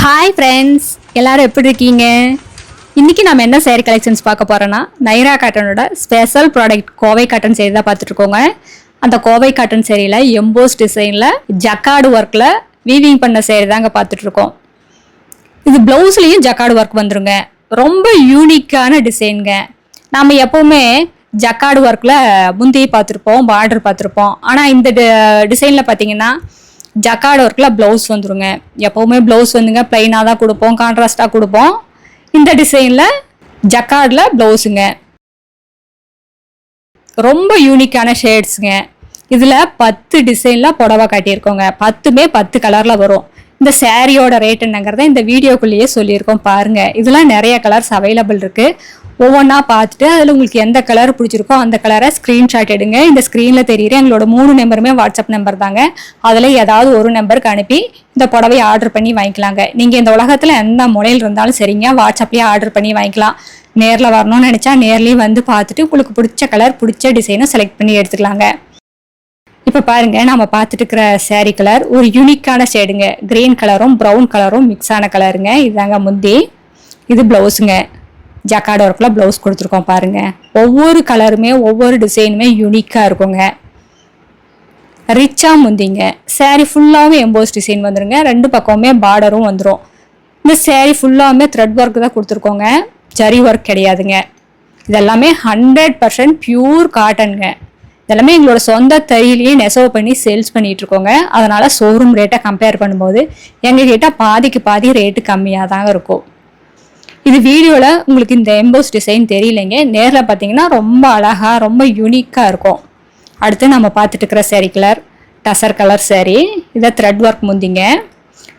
Hi friends, எல்லாரும் எப்படி இருக்கீங்க? இன்றைக்கி நம்ம என்ன சேரீ கலெக்ஷன்ஸ் பார்க்க போகிறோன்னா, நைரா காட்டனோட special product Kovai cotton sari தான் பார்த்துட்ருக்கோங்க. அந்த கோவை காட்டன் சேரீயில் எம்போஸ் டிசைனில் ஜக்கார்டு ஒர்க்கில் வீவிங் பண்ண சேரீ தாங்க பார்த்துட்ருக்கோம். இது ப்ளவுஸ்லேயும் ஜக்கார்டு ஒர்க் வந்துருங்க. ரொம்ப யூனிக்கான டிசைனுங்க. நம்ம எப்போவுமே ஜக்கார்டு ஒர்க்கில் முந்தி பார்த்துருப்போம், பார்டர் பார்த்துருப்போம். ஆனால் இந்த டிசைனில் பார்த்தீங்கன்னா ஜக்கார்டு ஒர்க்கில் ப்ளவுஸ் வந்துருங்க. எப்போவுமே ப்ளவுஸ் வந்துங்க ப்ளைனாக தான் கொடுப்போம், கான்ட்ராஸ்டாக கொடுப்போம். இந்த டிசைனில் ஜக்கார்டில் ப்ளவுஸுங்க. ரொம்ப யூனிக்கான ஷேட்ஸுங்க. இதில் 10 டிசைனில் புடவை காட்டியிருக்கோங்க. 10மே 10 கலரில் வரும். இந்த சேரீயோட ரேட் என்னங்கிறத இந்த வீடியோக்குள்ளேயே சொல்லியிருக்கோம் பாருங்கள். இதெல்லாம் நிறைய கலர்ஸ் அவைலபிள் இருக்குது. ஒவ்வொன்றா பார்த்துட்டு அதில் உங்களுக்கு எந்த கலர் பிடிச்சிருக்கோ அந்த கலரை ஸ்க்ரீன்ஷாட் எடுங்க. இந்த ஸ்க்ரீனில் தெரியுற எங்களோட 3 நம்பருமே வாட்ஸ்அப் நம்பர் தாங்க. அதில் ஏதாவது ஒரு நம்பருக்கு அனுப்பி இந்த புடவையை ஆர்டர் பண்ணி வாங்கிக்கலாங்க. நீங்கள் இந்த உலகத்தில் எந்த மூலையில் இருந்தாலும் சரிங்க, வாட்ஸ்அப்லேயே ஆர்டர் பண்ணி வாங்கிக்கலாம். நேரில் வரணும்னு நினச்சா நேர்லேயும் வந்து பார்த்துட்டு உங்களுக்கு பிடிச்ச கலர் பிடிச்ச டிசைனை செலக்ட் பண்ணி எடுத்துக்கலாங்க. இப்போ பாருங்கள், நம்ம பார்த்துட்டு இருக்கிற சேரீ கலர் ஒரு யூனிக்கான ஷேடுங்க. கிரீன் கலரும் ப்ரௌன் கலரும் மிக்ஸ் ஆன கலருங்க. இதுதாங்க முந்தி, இது ப்ளவுஸுங்க. ஜக்கார்டு ஒர்க்கில் ப்ளவுஸ் கொடுத்துருக்கோம் பாருங்கள். ஒவ்வொரு கலருமே ஒவ்வொரு டிசைனுமே யூனிக்காக இருக்குங்க. ரிச்சாக முந்திங்க. சேரீ ஃபுல்லாகவே எம்போஸ் டிசைன் வந்துருங்க. 2 பக்கமுமே பார்டரும் வந்துடும். இந்த சேரீ ஃபுல்லாகவே த்ரெட் ஒர்க் தான் கொடுத்துருக்கோங்க, ஜரி ஒர்க் கிடையாதுங்க. இதெல்லாமே 100% பியூர் காட்டனுங்க. இதெல்லாமே எங்களோட சொந்த தறியிலேயே நெசவு பண்ணி சேல்ஸ் பண்ணிகிட்ருக்கோங்க. அதனால் ஷோரூம் ரேட்டை கம்பேர் பண்ணும்போது எங்ககிட்ட பாதிக்கு பாதி ரேட்டு கம்மியாக தாங்க இருக்கும். இது வீடியோவில் உங்களுக்கு இந்த எம்போஸ் டிசைன் தெரியலைங்க, நேரில் பார்த்தீங்கன்னா ரொம்ப அழகாக ரொம்ப யூனிக்காக இருக்கும். அடுத்து நம்ம பார்த்துட்டு இருக்கிற சேரீ கலர் டசர் கலர் சேரீ. இதை த்ரெட் ஒர்க் முந்திங்க.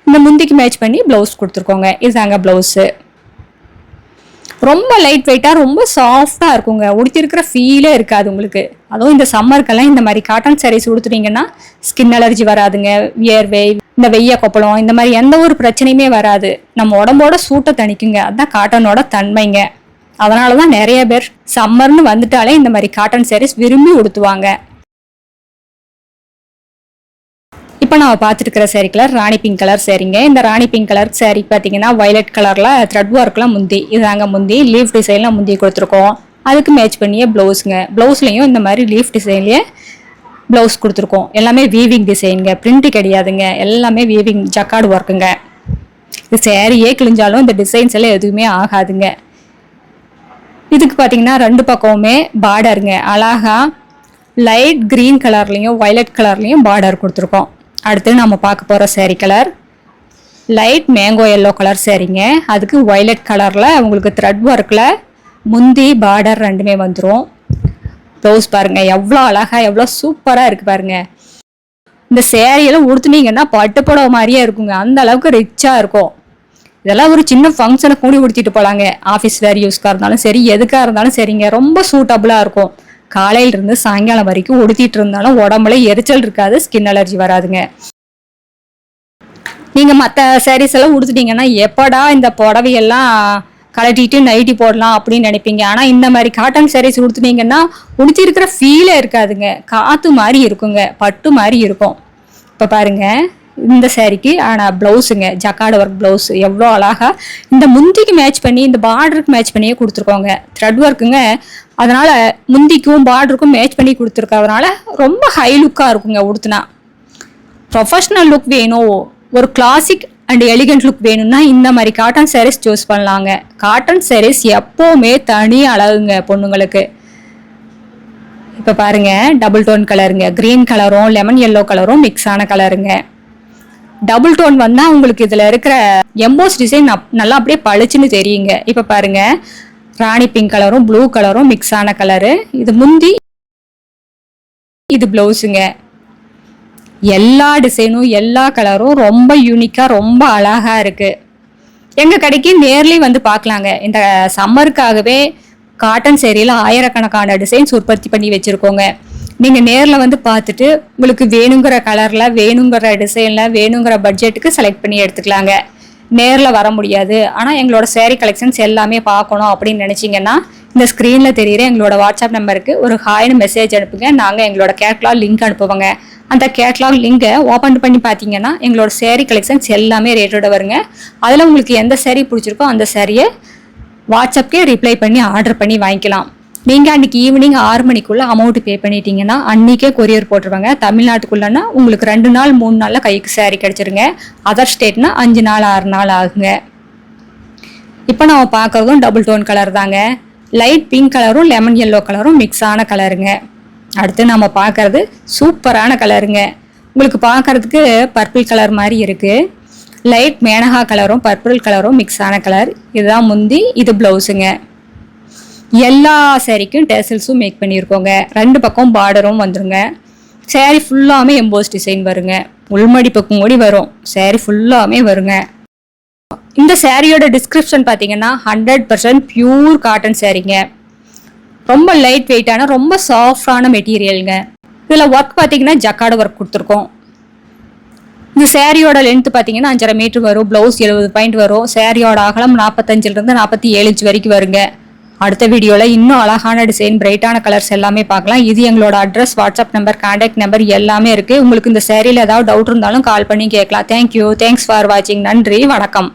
இந்த முந்திக்கு மேட்ச் பண்ணி ப்ளவுஸ் கொடுத்துருக்கோங்க. இதுதாங்க ப்ளவுஸு. ரொம்ப லைட் வெயிட்டாக ரொம்ப சாஃப்டாக இருக்குங்க. உடுத்திருக்கிற ஃபீலே இருக்காது உங்களுக்கு. அதுவும் இந்த சம்மருக்கெல்லாம் இந்த மாதிரி காட்டன் சாரீஸ் உடுத்துட்டீங்கன்னா ஸ்கின் அலர்ஜி வராதுங்க, வியர்வை, இந்த வெய்ய கொப்பளம், இந்த மாதிரி எந்த ஒரு பிரச்சனையுமே வராது. நம்ம உடம்போட சூட்டை தணிக்குங்க. அதுதான் காட்டனோட தன்மைங்க. அதனால தான் நிறைய பேர் சம்மர்னு வந்துட்டாலே இந்த மாதிரி காட்டன் சாரீஸ் விரும்பி உடுத்துவாங்க. இப்போ நம்ம பார்த்துட்டு இருக்கிற சேரீ கலர் ராணி பிங்க் கலர் சேரீங்க. இந்த ராணி பிங்க் கலர் சேரீ பார்த்தீங்கன்னா வயலட் கலரில் த்ரெட் ஒர்க்கில் முந்தி. இதாங்க முந்தி. லீஃப் டிசைனில் முந்தி கொடுத்துருக்கோம். அதுக்கு மேட்ச் பண்ணியே ப்ளவுஸுங்க. ப்ளவுஸ்லேயும் இந்த மாதிரி லீஃப் டிசைன்லேயே ப்ளவுஸ் கொடுத்துருக்கோம். எல்லாமே வீவிங் டிசைனுங்க, பிரிண்ட்டு கிடையாதுங்க. எல்லாமே வீவிங் ஜக்கார்டு ஒர்க்குங்க. இது சேரீயே கிழிஞ்சாலும் இந்த டிசைன்ஸ் எல்லாம் எதுவுமே ஆகாதுங்க. இதுக்கு பார்த்தீங்கன்னா 2 பக்கமுமே பார்டருங்க. அழகாக லைட் க்ரீன் கலர்லேயும் வயலட் கலர்லேயும் பார்டர் கொடுத்துருக்கோம். அடுத்து நம்ம பார்க்க போகிற sari colour light mango yellow colour சேரீங்க. அதுக்கு வயலட் கலரில் உங்களுக்கு த்ரெட் ஒர்க்கில் முந்தி பார்டர் 2மே வந்துடும். ப்ளவுஸ் பாருங்கள் எவ்வளோ அழகாக எவ்வளோ சூப்பராக இருக்குது பாருங்கள். இந்த சேரீயெல்லாம் உடுத்துனீங்கன்னா பட்டு புடவை மாதிரியே இருக்குங்க. அந்த அளவுக்கு ரிச்சாக இருக்கும். இதெல்லாம் ஒரு சின்ன ஃபங்க்ஷனை கூடி உடுத்திட்டு போகலாங்க. ஆஃபீஸ் வேர் யூஸ்க்காக இருந்தாலும் சரி, எதுக்காக இருந்தாலும் சரிங்க. ரொம்ப சூட்டபுளாக இருக்கும். காலையிலிருந்து சாயங்காலம் வரைக்கும் உடுத்திட்டு இருந்தாலும் உடம்புல எரிச்சல் இருக்காது, ஸ்கின் அலர்ஜி வராதுங்க. நீங்கள் மற்ற சாரீஸ் எல்லாம் உடுத்துட்டீங்கன்னா எப்படா இந்த புடவையெல்லாம் கலட்டிட்டு நைட்டி போடலாம் அப்படின்னு நினைப்பீங்க. ஆனால் இந்த மாதிரி காட்டன் சாரீஸ் உடுத்துனீங்கன்னா உடுத்திருக்கிற ஃபீலே இருக்காதுங்க. காற்று மாதிரி இருக்குங்க, பட்டு மாதிரி இருக்கும். இப்போ பாருங்கள், இந்த சேரீக்கு ஆனால் ப்ளவுஸுங்க ஜக்கார்டு ஒர்க் ப்ளவுஸ் எவ்வளோ அழகாக இந்த முந்திக்கு மேட்ச் பண்ணி இந்த பார்டருக்கு மேட்ச் பண்ணியே கொடுத்துருக்கோங்க. த்ரெட் ஒர்க்குங்க. அதனால் முந்திக்கும் பார்டருக்கும் மேட்ச் பண்ணி கொடுத்துருக்கறதுனால ரொம்ப ஹை லுக்காக இருக்குங்க. உடுத்துனா ப்ரொஃபஷ்னல் லுக் வேணும், ஒரு கிளாசிக் அண்ட் எலிகண்ட் லுக் வேணும்னா இந்த மாதிரி காட்டன் சாரீஸ் சூஸ் பண்ணலாங்க. காட்டன் சாரீஸ் எப்போவுமே தனி அழகுங்க பொண்ணுங்களுக்கு. இப்போ பாருங்கள், டபுள் டோன் கலருங்க. க்ரீன் கலரும் லெமன் எல்லோ கலரும் மிக்ஸ் ஆன கலருங்க. டபுள் டோன் வந்தால் உங்களுக்கு இதில் இருக்கிற எம்போஸ் டிசைன் நல்லா அப்படியே பளிச்சுன்னு தெரியுங்க. இப்போ பாருங்கள், ராணி பிங்க் கலரும் ப்ளூ கலரும் மிக்ஸ் ஆன கலரு. இது முந்தி, இது ப்ளவுஸுங்க. எல்லா டிசைனும் எல்லா கலரும் ரொம்ப யூனிக்காக ரொம்ப அழகாக இருக்குது. எங்கள் கடைக்கு நேர்லேயும் வந்து பார்க்கலாங்க. இந்த சம்மருக்காகவே காட்டன் சேரீயில் ஆயிரக்கணக்கான டிசைன்ஸ் உற்பத்தி பண்ணி வச்சுருக்கோங்க. நீங்கள் நேரில் வந்து பார்த்துட்டு உங்களுக்கு வேணுங்கிற கலரில் வேணுங்கிற டிசைனில் வேணுங்கிற பட்ஜெட்டுக்கு செலக்ட் பண்ணி எடுத்துக்கலாங்க. நேரில் வர முடியாது, ஆனால் எங்களோட சேரீ கலெக்ஷன்ஸ் எல்லாமே பார்க்கணும் அப்படின்னு நினச்சிங்கன்னா இந்த ஸ்க்ரீனில் தெரியுற எங்களோட வாட்ஸ்அப் நம்பருக்கு ஒரு ஹாய்னு மெசேஜ் அனுப்புங்க. நாங்கள் எங்களோட கேட்லாக் லிங்க் அனுப்புவோங்க. அந்த கேட்லாக் லிங்கை ஓப்பன் பண்ணி பார்த்தீங்கன்னா எங்களோட saree கலெக்ஷன்ஸ் எல்லாமே ரேட்டோட வருங்க. அதில் உங்களுக்கு எந்த saree பிடிச்சிருக்கோ அந்த சாரியை வாட்ஸ்அப்கே ரிப்ளை பண்ணி ஆர்டர் பண்ணி வாங்கிக்கலாம். நீங்கள் அன்றைக்கி ஈவினிங் 6 மணிக்குள்ளே அமௌண்ட் பே பண்ணிட்டீங்கன்னா அன்றைக்கே கொரியர் போட்டுருவாங்க. தமிழ்நாட்டுக்குள்ளேன்னா உங்களுக்கு 2 நாள் 3 நாளில் கைக்கு saree கிடச்சிருங்க. அதர் ஸ்டேட்னா 5 நாள் 6 நாள் ஆகுங்க. இப்போ நம்ம பார்க்குறதும் டபுள் டோன் கலர் தாங்க. லைட் பிங்க் கலரும் லெமன் எல்லோ கலரும் மிக்ஸ் ஆன கலருங்க. அடுத்து நம்ம பார்க்குறது சூப்பரான கலருங்க. உங்களுக்கு பார்க்குறதுக்கு பர்பிள் கலர் மாதிரி இருக்குது. லைட் மேனகா கலரும் பர்பிள் கலரும் மிக்ஸ் ஆன கலர். இதுதான் முந்தி, இது ப்ளவுஸுங்க. எல்லா சாரிக்கும் டேசல்ஸும் மேக் பண்ணியிருக்கோங்க. 2 பக்கம் பார்டரும் வந்துருங்க. சாரீ ஃபுல்லாமே எம்போஸ் டிசைன் வருங்க. உள்மடிப்புக்கும் கூடி வரும். சாரீ ஃபுல்லாமே வருங்க. இந்த சாரியோட டிஸ்கிரிப்ஷன் பார்த்தீங்கன்னா 100% பியூர் காட்டன் சாரீங்க. ரொம்ப லைட் வெயிட்டான ரொம்ப சாஃப்டான மெட்டீரியலுங்க. இதில் ஒர்க் பார்த்தீங்கன்னா ஜக்கார்டு ஒர்க் கொடுத்துருக்கோம். இந்த சாரியோட லென்த் பார்த்தீங்கன்னா 5.5 மீட்டர் வரும். ப்ளவுஸ் 70 பாயிண்ட் வரும். சாரியோட அகலம் 45லேருந்து 47 இன்ச் வரைக்கும் வருங்க. அடுத்த வீடியோவில் இன்னும் அழகான டிசைன், பிரைட்டான கலர்ஸ் எல்லாமே பார்க்கலாம். இது எங்களோட address, WhatsApp number, contact number எல்லாமே இருக்குது. உங்களுக்கு இந்த சாரியில் ஏதாவது டவுட் இருந்தாலும் கால் பண்ணி கேட்கலாம். தேங்க்யூ. தேங்க்ஸ் ஃபார் வாட்சிங். நன்றி, வணக்கம்.